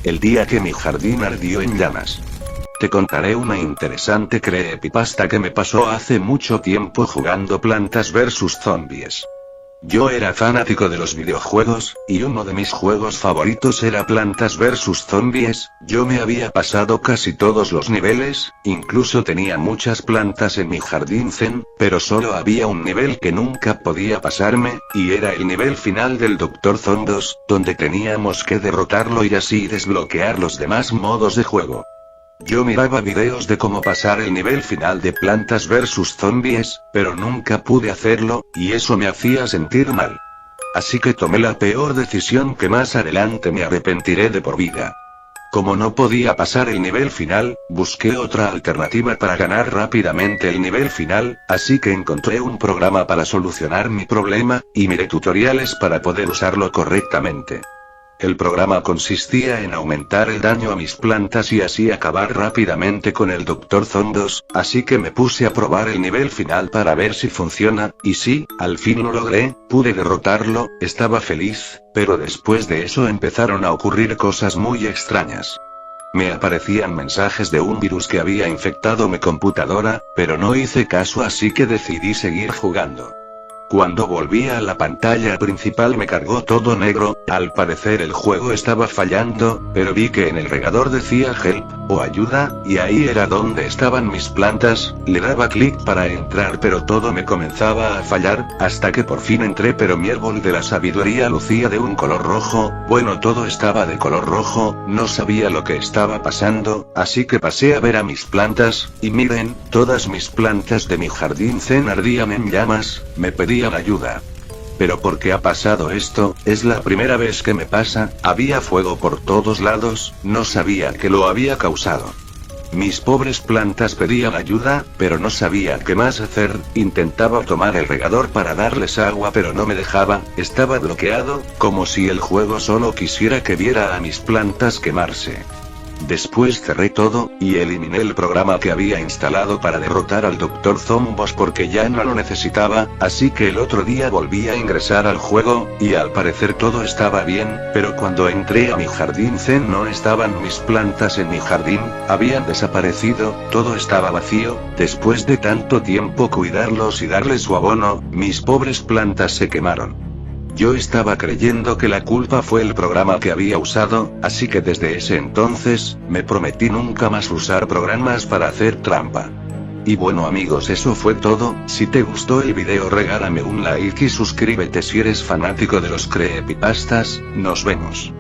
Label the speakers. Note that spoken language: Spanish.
Speaker 1: el día que mi jardín ardió en llamas. Te contaré una interesante creepypasta que me pasó hace mucho tiempo jugando Plantas vs Zombies. Yo era fanático de los videojuegos, y uno de mis juegos favoritos era Plantas vs Zombies. Yo me había pasado casi todos los niveles, incluso tenía muchas plantas en mi jardín zen, pero solo había un nivel que nunca podía pasarme, y era el nivel final del Dr. Zondos, donde teníamos que derrotarlo y así desbloquear los demás modos de juego. Yo miraba videos de cómo pasar el nivel final de Plantas vs Zombies, pero nunca pude hacerlo, y eso me hacía sentir mal. Así que tomé la peor decisión que más adelante me arrepentiré de por vida. Como no podía pasar el nivel final, busqué otra alternativa para ganar rápidamente el nivel final, así que encontré un programa para solucionar mi problema, y miré tutoriales para poder usarlo correctamente. El programa consistía en aumentar el daño a mis plantas y así acabar rápidamente con el Dr. Zondos, así que me puse a probar el nivel final para ver si funciona, y sí, al fin lo logré, pude derrotarlo, estaba feliz, pero después de eso empezaron a ocurrir cosas muy extrañas. Me aparecían mensajes de un virus que había infectado mi computadora, pero no hice caso así que decidí seguir jugando. Cuando volví a la pantalla principal me cargó todo negro, al parecer el juego estaba fallando, pero vi que en el regador decía help, o ayuda, y ahí era donde estaban mis plantas. Le daba clic para entrar pero todo me comenzaba a fallar, hasta que por fin entré pero mi árbol de la sabiduría lucía de un color rojo, bueno todo estaba de color rojo, no sabía lo que estaba pasando, así que pasé a ver a mis plantas, y miren, todas mis plantas de mi jardín zen ardían en llamas, me pedían ayuda. ¿Pero por qué ha pasado esto? Es la primera vez que me pasa, había fuego por todos lados, no sabía que lo había causado. Mis pobres plantas pedían ayuda, pero no sabía qué más hacer, intentaba tomar el regador para darles agua pero no me dejaba, estaba bloqueado, como si el juego solo quisiera que viera a mis plantas quemarse. Después cerré todo, y eliminé el programa que había instalado para derrotar al Dr. Zombos porque ya no lo necesitaba, así que el otro día volví a ingresar al juego, y al parecer todo estaba bien, pero cuando entré a mi jardín zen no estaban mis plantas en mi jardín, habían desaparecido, todo estaba vacío, después de tanto tiempo cuidarlos y darles su abono, mis pobres plantas se quemaron. Yo estaba creyendo que la culpa fue el programa que había usado, así que desde ese entonces, me prometí nunca más usar programas para hacer trampa. Y bueno amigos, eso fue todo. Si te gustó el video regálame un like y suscríbete si eres fanático de los creepypastas. Nos vemos.